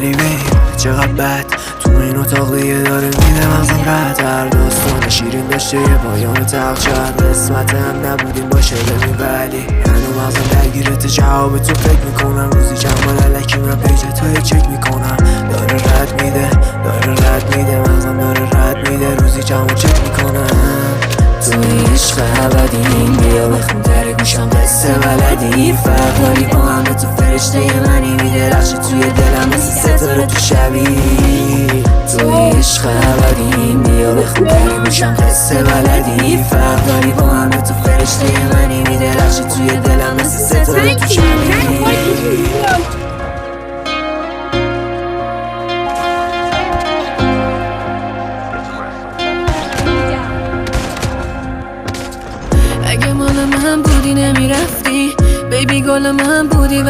غریبه چقدر بد تو این اتاق دیگه داره میده مغزم رد. هر داستان شیرین داشته یه پایان تلخ شد، قسمت هم نبودیم باشه ببین ولی هنو مغزم درگیرت جواب تو فکر میکنم. روزی چند بار الکی من پیج تو چک میکنم. داره رد میده مغزم داره رد میده. روزی چند بار چک میکنم. توی عشق ابدیم بیا بخون در گوشم قصه بلدی. فرق داری با همه تو فرشته منی میدرخشی توی دلم مثل ستاره تو شبی. توی عشق ابدیم بیا بخون در گوشم قصه بلدی. فرق داری با همه تو فرشته منی میدرخشی توی دلم مثل ستاره تو شبی. اگه مال من بودی نمیرفتی بیبی، گل من بودی.